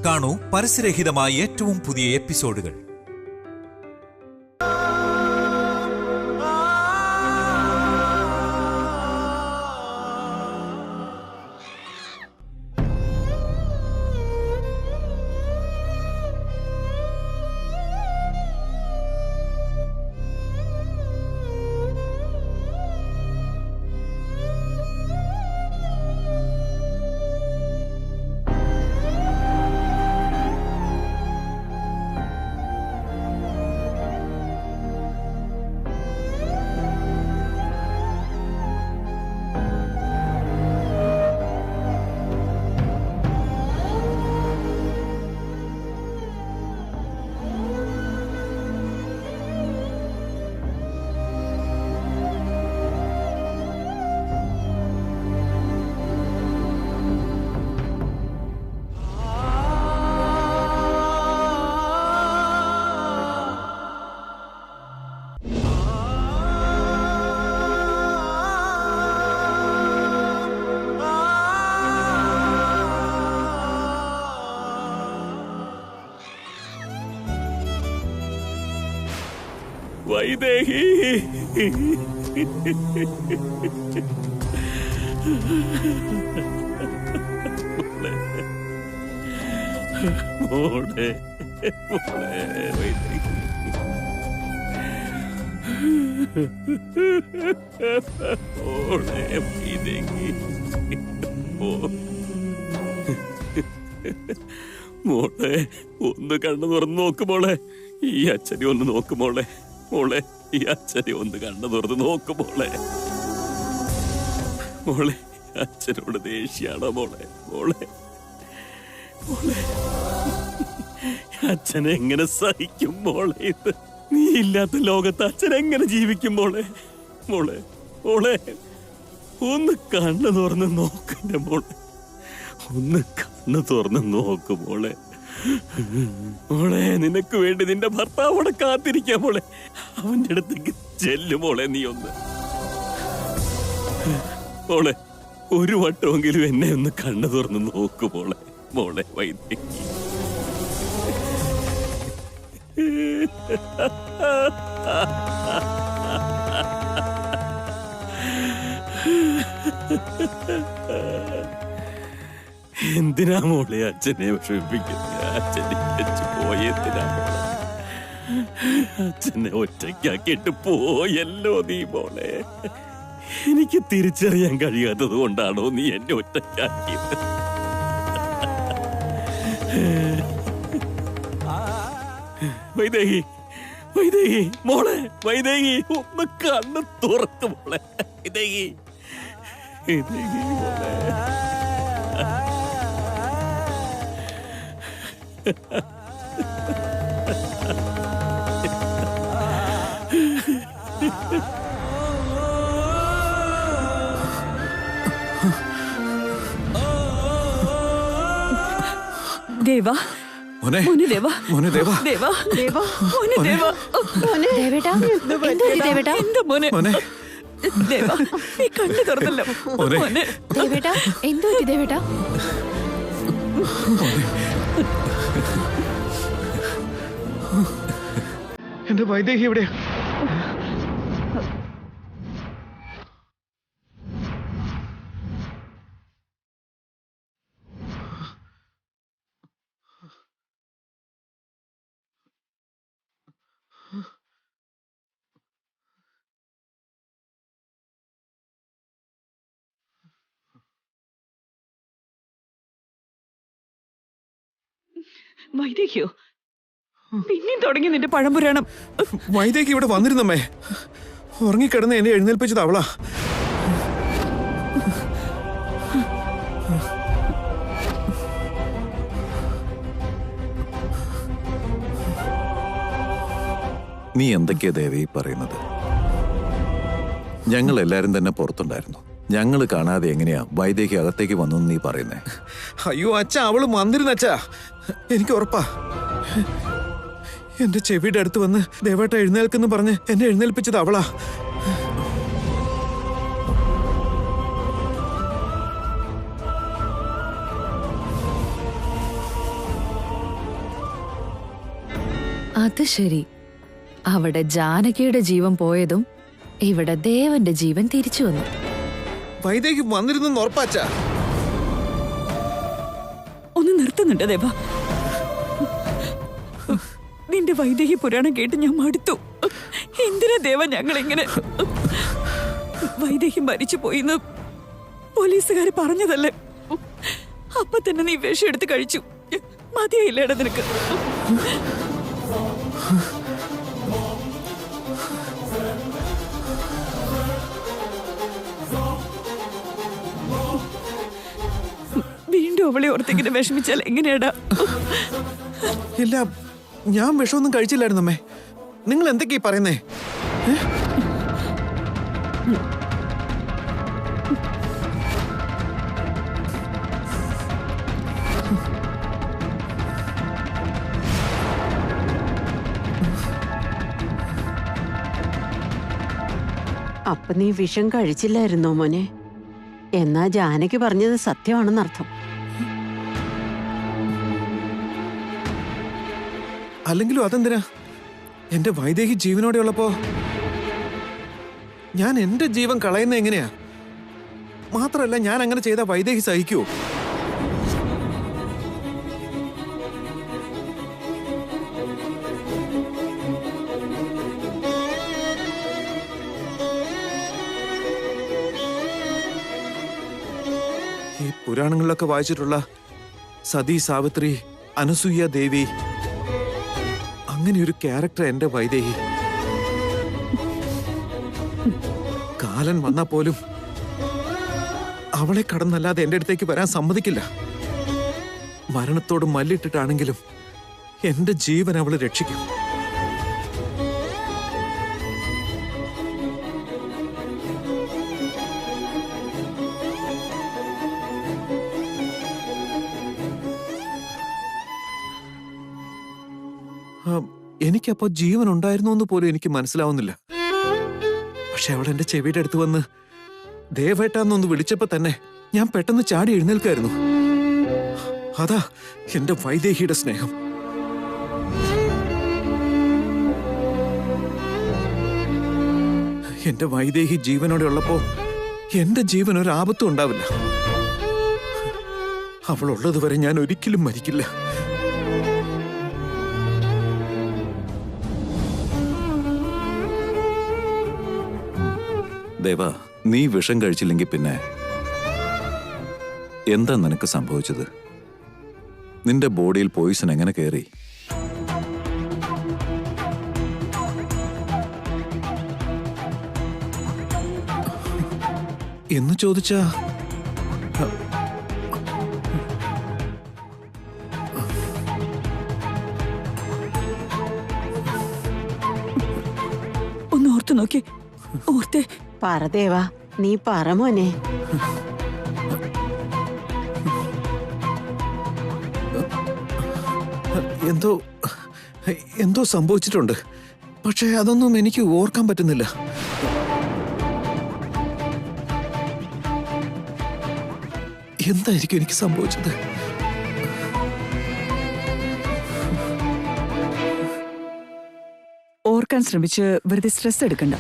കാണൂ പരസ്യരഹിതമായ ഏറ്റവും പുതിയ എപ്പിസോഡുകൾ. വൈദേഹി, മോളെ വൈദേഹി, മോളെ വൈദേഹി, മോളെ ഒന്ന് കണ്ണു തുറന്ന് നോക്ക് മോളെ. ഈ അച്ഛനെ ഒന്ന് നോക്ക് മോളെ. മോളെ ഈ അച്ഛനെ ഒന്ന് കണ്ണു തുറന്ന് നോക്ക് മോളെ. മോളെ അച്ഛനോട് ദേഷ്യാണോ മോളെ? മോളെ മോളെ അച്ഛനെ എങ്ങനെ സഹിക്കും മോളെ? ഇത് നീ ഇല്ലാത്ത ലോകത്ത് അച്ഛൻ എങ്ങനെ ജീവിക്കും മോളെ? മോളെ മോളെ ഒന്ന് കണ്ണു തുറന്ന് നോക്കണ്ട മോളെ. ഒന്ന് കണ്ണു തുറന്ന് നോക്ക് മോളെ. മോളെ നിനക്ക് വേണ്ടി നിന്റെ ഭർത്താവ് അവിടെ കാത്തിരിക്കാം മോളെ. അവന്റെ അടുത്തേക്ക് ചെല്ലു മോളെ. നീ ഒന്ന് മോളെ ഒരു വട്ടമെങ്കിലും എന്നെ ഒന്ന് കണ്ണു തുറന്ന് നോക്കു മോളെ. മോളെ വൈദ്യ എന്തിനാ മോളെ അച്ഛനെ വിഷമിപ്പിക്കുന്നത്? അച്ഛനെ വെച്ച് പോയെന്തിനാ മോളെ? അച്ഛനെ ഒറ്റയ്ക്കാക്കിയിട്ട് പോയല്ലോ നീ മോളെ. എനിക്ക് തിരിച്ചറിയാൻ കഴിയാത്തത് കൊണ്ടാണോ നീ എന്നെ ഒറ്റയ്ക്കാക്കിയത്? വൈദേഹി, വൈദേഹി മോളെ, വൈദേഹി ഒന്ന് കണ്ണ് തുറക്ക് മോളെ. വൈദേഹി, വൈദേഹി മോളെ. ദേവാ, മോനെ ദേവാ, മോനെ ദേവാ, ദേവാ, ദേവാ, മോനെ ദേവാ, മോനെ ദേവേട്ടാ, ദേവേട്ടാ, എന്താ മോനെ? ദേവാ, നീ കണ്ണു തുറന്നല്ലോ മോനെ. ദേവേട്ടാ, എന്തോ ദേവേട്ടാ? എന്റെ വൈദേഹി എവിടെയാ? വൈദേഹിയോ? പിന്നെയും തുടങ്ങി നിന്റെ പഴംപുരാണം. വൈദേഹി ഇവിടെ വന്നിരുന്നമ്മേ. ഉറങ്ങിക്കിടന്ന് എന്നെ എഴുന്നേൽപ്പിച്ചത് അവളാ. നീ എന്തൊക്കെയാ ദേവി പറയുന്നത്? ഞങ്ങൾ എല്ലാരും തന്നെ പുറത്തുണ്ടായിരുന്നു. ഞങ്ങൾ കാണാതെ എങ്ങനെയാ വൈദേഹി അകത്തേക്ക് വന്നു നീ പറയുന്നേ? അയ്യോ അച്ഛാ, അവള് വന്നിരുന്ന അച്ഛാ, എനിക്ക് ഉറപ്പാ. എന്റെ ചെവിയുടെ അടുത്ത് വന്ന് ദേവേട്ട എഴുന്നേൽക്കെന്ന് പറഞ്ഞ് എന്നെ എഴുന്നേൽപ്പിച്ചത് അവളാ. അത് ശരി. അവിടെ ജാനകിയുടെ ജീവൻ പോയതും ഇവിടെ ദേവന്റെ ജീവൻ തിരിച്ചു വന്നു. വൈദേഹി വന്നിരുന്നെന്ന് ഉറപ്പാച്ചാ. ഒന്ന് നിർത്തുന്നുണ്ട് ദേവ. നിന്റെ വൈദേഹി പുരാണം കേട്ട് ഞാൻ മടുത്തു. എന്തിനാ ദേവ ഞങ്ങളിങ്ങനെ? വൈദേഹി മരിച്ചു പോയിന്ന് പോലീസുകാര് പറഞ്ഞതല്ലേ? അപ്പൊ തന്നെ നീ വിഷം എടുത്ത് കഴിച്ചു. മതിയായില്ലേടാ നിനക്ക്? വീണ്ടും അവളെ ഓർത്തിങ്ങനെ വിഷമിച്ചാൽ എങ്ങനെയാടാ? ഇല്ല, ഞാൻ വിഷമൊന്നും കഴിച്ചില്ലായിരുന്നു അമ്മേ. നിങ്ങൾ എന്തൊക്കെയാ പറയുന്നേ? അപ്പൊ നീ വിഷം കഴിച്ചില്ലായിരുന്നോ മോനെ? എന്നാ ജാനകി പറഞ്ഞത് സത്യമാണെന്നർത്ഥം. അല്ലെങ്കിലും അതെന്തിനാ? എന്റെ വൈദേഹി ജീവനോടെ ഉള്ളപ്പോ ഞാൻ എന്റെ ജീവൻ കളയുന്ന എങ്ങനെയാ? മാത്രല്ല, ഞാൻ അങ്ങനെ ചെയ്ത വൈദേഹി സഹിക്കുവോ? ഈ പുരാണങ്ങളിലൊക്കെ വായിച്ചിട്ടുള്ള സതി, സാവിത്രി, അനസൂയ ദേവി, അങ്ങനെ ഒരു ക്യാരക്ടർ എന്റെ വൈദേഹി. കാലൻ വന്നാ പോലും അവളെ കടന്നല്ലാതെ എന്റെ അടുത്തേക്ക് വരാൻ സമ്മതിക്കില്ല. മരണത്തോട് മല്ലിട്ടിട്ടാണെങ്കിലും എന്റെ ജീവൻ അവള് രക്ഷിക്കും. എനിക്കപ്പോ ജീവൻ ഉണ്ടായിരുന്നു എന്ന് പോലും എനിക്ക് മനസ്സിലാവുന്നില്ല. പക്ഷെ അവൾ എന്റെ ചെവിയുടെ അടുത്ത് വന്ന് ദേവേട്ടാന്നൊന്ന് വിളിച്ചപ്പോ തന്നെ ഞാൻ പെട്ടെന്ന് ചാടി എഴുന്നേൽക്കായിരുന്നു. അതാ എന്റെ വൈദേഹിയുടെ സ്നേഹം. എന്റെ വൈദേഹി ജീവനോടെ ഉള്ളപ്പോ എന്റെ ജീവൻ ഒരു ആപത്തും ഉണ്ടാവില്ല. അവളുള്ളതുവരെ ഞാൻ ഒരിക്കലും മരിക്കില്ല. ദേവ, നീ വിഷം കഴിച്ചില്ലെങ്കിൽ പിന്നെ എന്താ നിനക്ക് സംഭവിച്ചത്? നിന്റെ ബോഡിയിൽ പോയിസൺ എങ്ങനെ കയറി? എന്ന് ചോദിച്ചാ ഒന്ന് ഓർത്തു നോക്കി. ഓർത്തേ. പറ ദേവാ, നീ പറ മോനെ. എന്തോ സംഭവിച്ചിട്ടുണ്ട്. പക്ഷെ അതൊന്നും എനിക്ക് ഓർക്കാൻ പറ്റുന്നില്ല. എന്തായിരിക്കും എനിക്ക് സംഭവിച്ചത്? ഓർക്കാൻ ശ്രമിച്ച് വെറുതെ സ്ട്രെസ് എടുക്കണ്ട.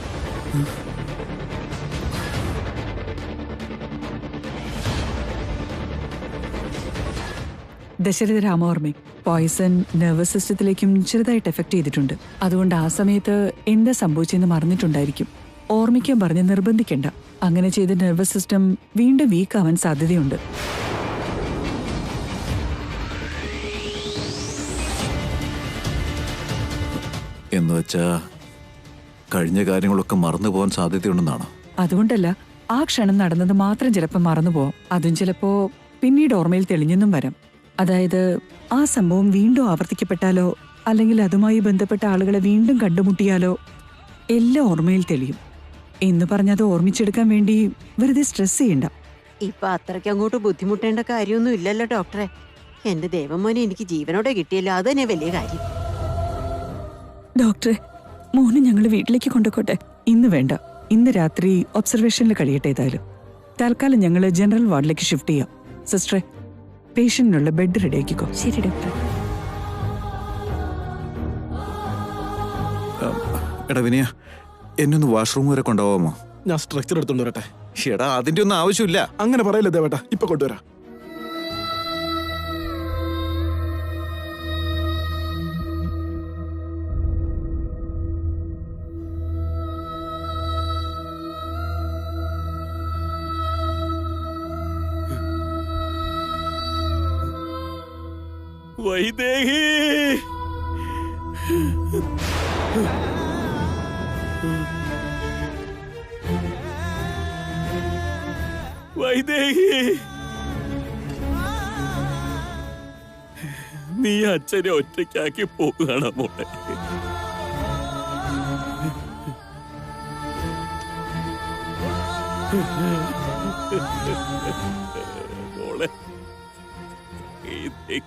ദശരഥ രാമവർമ്മ പോയിസൺ നെർവസ് സിസ്റ്റത്തിലേക്കും ചെറുതായിട്ട് എഫക്ട് ചെയ്തിട്ടുണ്ട്. അതുകൊണ്ട് ആ സമയത്ത് എന്താ സംഭവിച്ചെന്ന് മറന്നിട്ടുണ്ടായിരിക്കും. ഓർമ്മിക്കാൻ പറഞ്ഞ് നിർബന്ധിക്കണ്ട. അങ്ങനെ ചെയ്ത് നെർവസ് സിസ്റ്റം വീണ്ടും വീക്ക് ആവാൻ സാധ്യതയുണ്ട്. എന്നുവെച്ചാ കഴിഞ്ഞ കാര്യങ്ങളൊക്കെ മറന്നു പോകാൻ സാധ്യതയുണ്ടെന്നാണോ? അതുകൊണ്ടല്ല, ആ ക്ഷണം നടന്നത് മാത്രം ചിലപ്പോൾ മറന്നുപോവാം. അതും ചിലപ്പോ പിന്നീട് ഓർമ്മയിൽ തെളിഞ്ഞെന്നും വരാം. അതായത് ആ സംഭവം വീണ്ടും ആവർത്തിക്കപ്പെട്ടാലോ അല്ലെങ്കിൽ അതുമായി ബന്ധപ്പെട്ട ആളുകളെ വീണ്ടും കണ്ടുമുട്ടിയാലോ എല്ലാം ഓർമ്മയിൽ തെളിയും. എന്ന് പറഞ്ഞത് ഓർമ്മിച്ചെടുക്കാൻ വേണ്ടി വെറുതെ സ്ട്രെസ് ചെയ്യണ്ട. ഇപ്പൊ അത്രയ്ക്ക് അങ്ങോട്ട് ബുദ്ധിമുട്ടേണ്ട കാര്യമൊന്നും ഇല്ലല്ലോ ഡോക്ടറെ. എന്റെ ദേവമോനെ എനിക്ക് ജീവനോടെ കിട്ടിയല്ലോ, അത് തന്നെ വലിയ കാര്യം. ഡോക്ടറെ, മോനെ ഞങ്ങൾ വീട്ടിലേക്ക് കൊണ്ടുപോട്ടെ? ഇന്ന് വേണ്ട, ഇന്ന് രാത്രി ഒബ്സർവേഷനിൽ കഴിയട്ടെ. ഏതായാലും തൽക്കാലം ഞങ്ങൾ ജനറൽ വാർഡിലേക്ക് ഷിഫ്റ്റ് ചെയ്യാം. സിസ്റ്ററെ, പേഷ്യന്റിനുള്ള ബെഡ് റെഡിയാക്കിക്കോ. ശരി ഡോക്ടർ. എടാ വിനയ, എന്നെ ഒന്ന് വാഷ്റൂം വരെ കൊണ്ടുപോകാമോ? ഞാൻ സ്ട്രക്ചർ എടുത്തോണ്ട് വരട്ടെ. എടാ അതിന്റെ ഒന്നും ആവശ്യമില്ല. അങ്ങനെ പറയല്ലേ ദേവേട്ടാ, ഇപ്പൊ കൊണ്ടുവരാം. വൈദേഹി, വൈദേഹി, നീ അച്ഛനെ ഒറ്റയ്ക്കാക്കി പോവുകയാണ് മോളെ. മോളെ വൈദേഹി,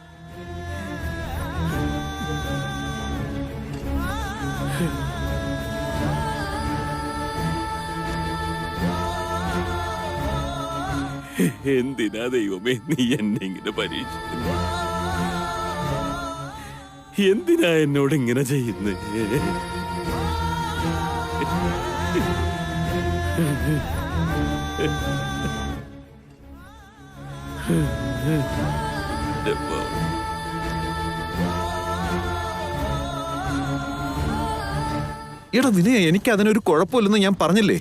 എന്തിനാ ദൈവമേ നീ എന്നെ ഇങ്ങനെ പരീക്ഷിക്കുന്നു? എന്തിനാ എന്നോട് ഇങ്ങനെ ചെയ്യുന്നത്? എടാ വിനയ, എനിക്ക് അതിനൊരു കുഴപ്പമില്ലെന്ന് ഞാൻ പറഞ്ഞില്ലേ?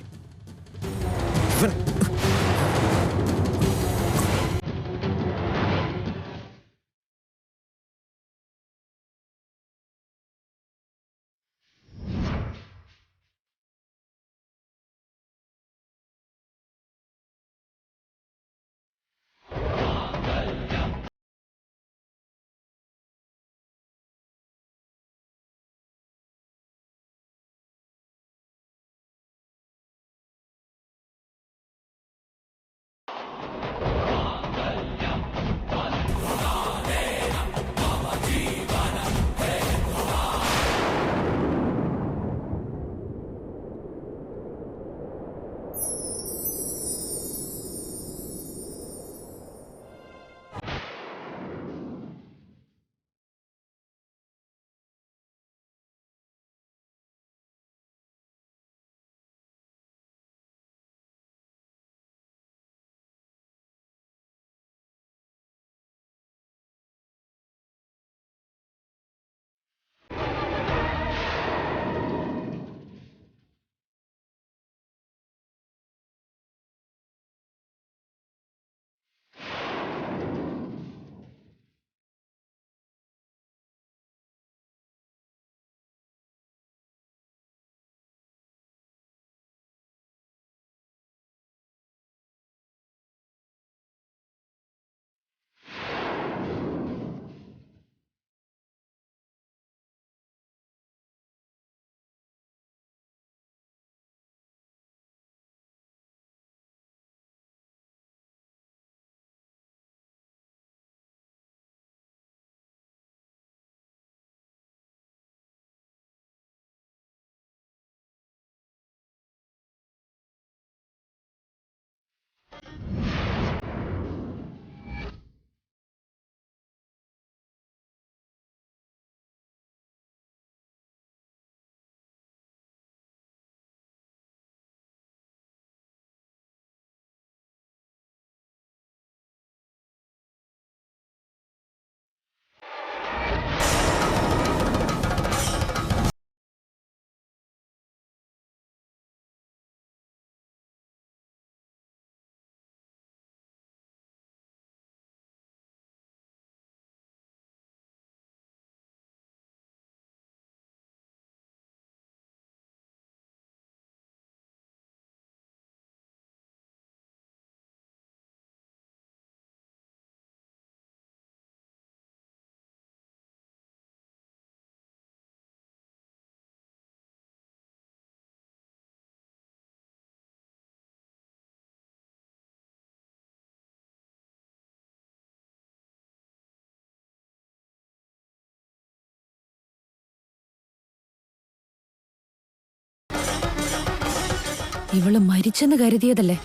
ഇവള് മരിച്ചെന്ന് കരുതിയതല്ലേ?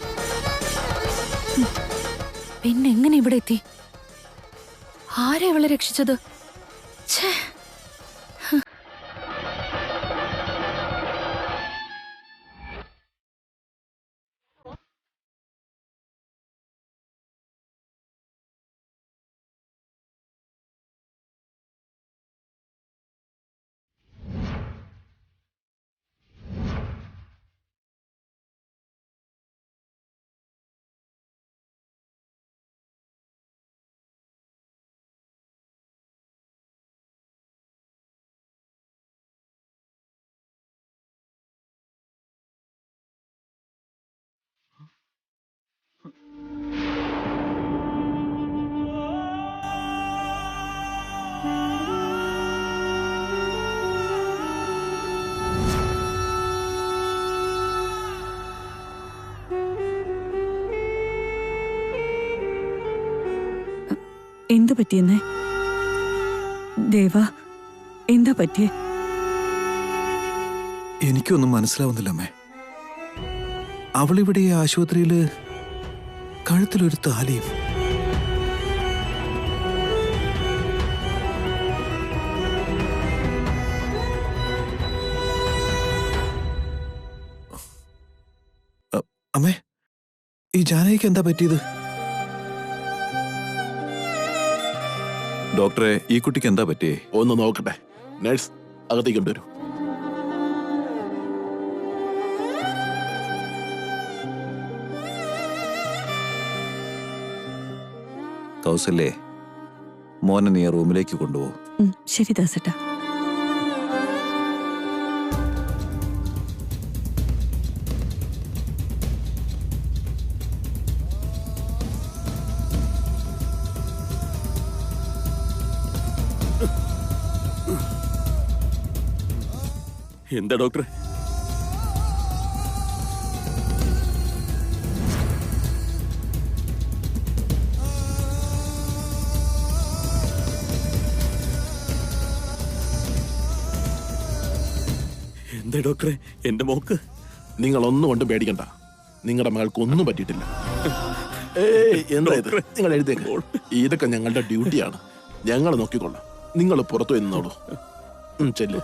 പിന്നെ എങ്ങനെ ഇവിടെ എത്തി? ആരെ ഇവളെ രക്ഷിച്ചത്? ഛേ. എന്തു പറ്റിയെന്നേ? ദേവ, എന്താ പറ്റിയേ? എനിക്കൊന്നും മനസ്സിലാവുന്നില്ല അമ്മേ. അവളിവിടെ ഈ ആശുപത്രിയില് കഴുത്തിലൊരു താലിയും. അമ്മേ, ഈ ജാനകിക്ക് എന്താ പറ്റിയത്? ഡോക്ടറെ, ഈ കുട്ടിക്ക് എന്താ പറ്റിയേ? ഒന്ന് നോക്കട്ടെ. നേഴ്സ്, അകത്തേക്ക് കൊണ്ടുവരൂ. കൗസല്യേ, മോനെ നീ റൂമിലേക്ക് കൊണ്ടുപോകും. ശരി ദാസേട്ടാ. എന്താ ഡോക്ടറെ? എന്താ ഡോക്ടറെ, എന്റെ മോക്ക്? നിങ്ങൾ ഒന്നും കൊണ്ട് പേടിക്കണ്ട. നിങ്ങളുടെ മകൾക്ക് ഒന്നും പറ്റിയിട്ടില്ല. ഏയ്, എന്താ ഇത്? നിങ്ങൾ എഴുതേക്ക്. ഇതൊക്കെ ഞങ്ങളുടെ ഡ്യൂട്ടിയാണ്. ഞങ്ങൾ നോക്കിക്കൊള്ളാം. നിങ്ങൾ പുറത്തു നിന്നോളൂ. ചെല്ലു.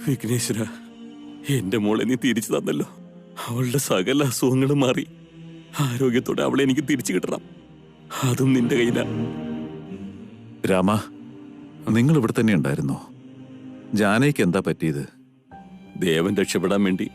വിഘ്നേശ്വര, എന്റെ മോളെ നീ തിരിച്ചു തന്നല്ലോ. അവളുടെ സകല അസുഖങ്ങളും മാറി ആരോഗ്യത്തോടെ അവളെ എനിക്ക് തിരിച്ചു കിട്ടണം. അതും നിന്റെ കയ്യിലാ. രാമ, നിങ്ങൾ ഇവിടെ തന്നെ ഉണ്ടായിരുന്നോ? ജാനകിക്ക് എന്താ പറ്റിയത്? ദേവൻ രക്ഷപ്പെടാൻ വേണ്ടി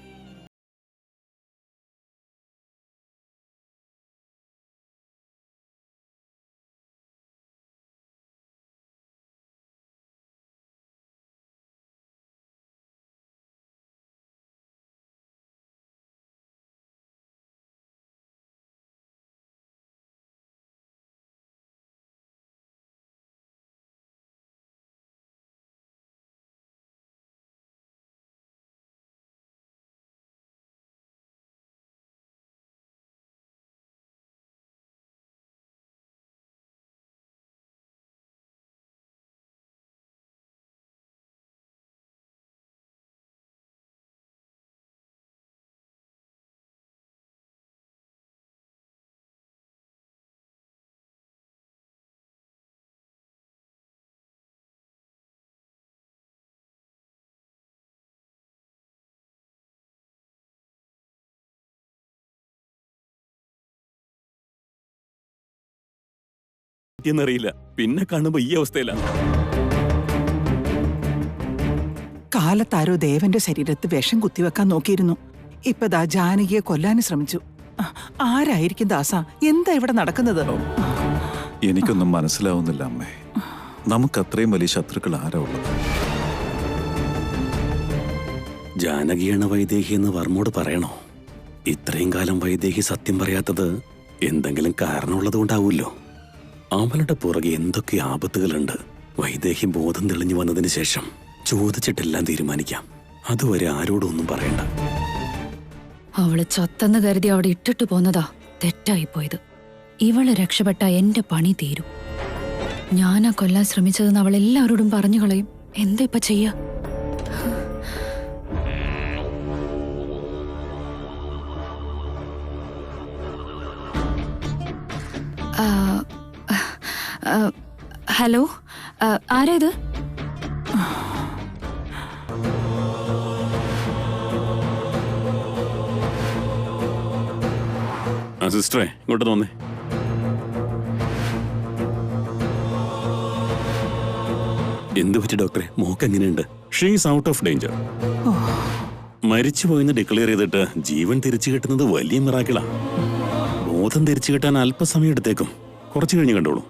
എന്നറിയില്ല. പിന്നെ കാണുമ്പോ ഈ അവസ്ഥയിലാണ്. കാലത്താരോ ദേവന്റെ ശരീരത്ത് വിഷം കുത്തിവെക്കാൻ നോക്കിയിരുന്നു. ഇപ്പതാ ജാനകിയെ കൊല്ലാനും ശ്രമിച്ചു. ആരായിരിക്കും ദാസ? എന്താ ഇവിടെ നടക്കുന്നത്? എനിക്കൊന്നും മനസ്സിലാവുന്നില്ല അമ്മേ. നമുക്ക് അത്രയും വലിയ ശത്രുക്കൾ ആരാ ഉള്ളത്? ജാനകിയാണ് വൈദേഹി എന്ന് വർമ്മോട് പറയണോ? ഇത്രയും കാലം വൈദേഹി സത്യം പറയാത്തത് എന്തെങ്കിലും കാരണമുള്ളത് കൊണ്ടാവൂല്ലോ. അവളുടെ പുറകെ എന്തൊക്കെ ആപത്തുകളുണ്ട്. വൈദേഹി ബോധം തെളിഞ്ഞു വന്നതിന് ശേഷം ചോദിച്ചിട്ടെല്ലാം തീരുമാനിക്കാം. അതുവരെ ആരോടും ഒന്നും പറയണ്ട. അവള് ചത്തെന്ന് കരുതി അവിടെ ഇട്ടിട്ട് പോന്നതാ തെറ്റായിപ്പോയത്. ഇവള് രക്ഷപ്പെട്ട എന്റെ പണി തീരും. ഞാനാ കൊല്ലാൻ ശ്രമിച്ചതെന്ന് അവൾ എല്ലാവരോടും പറഞ്ഞു കളയും. എന്താ ഇപ്പൊ ചെയ്യാ? ഹലോ, ആരാ ഇത്? സിസ്റ്ററെ, ഇങ്ങോട്ട് തോന്നേ. എന്തു പറ്റി ഡോക്ടറെ? മോക്ക് എങ്ങനെയുണ്ട്? She's out of danger. മരിച്ചുപോയെന്ന് ഡിക്ലെയർ ചെയ്തിട്ട് ജീവൻ തിരിച്ചു കിട്ടുന്നത് വലിയ മിറാക്കിളാ. ബോധം തിരിച്ചു കിട്ടാൻ അല്പസമയം എടുത്തേക്കും. കുറച്ചു കഴിഞ്ഞ് കണ്ടോളൂ.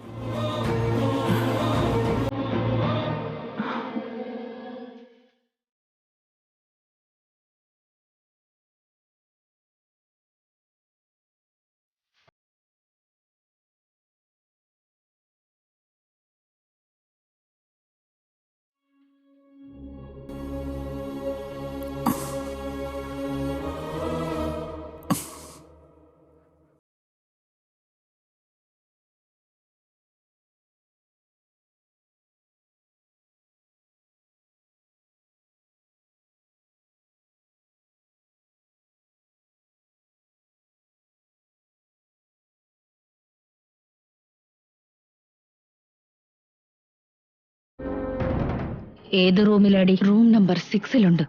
ഏത് റൂമിലാടി? Room number 6-ലുണ്ട്.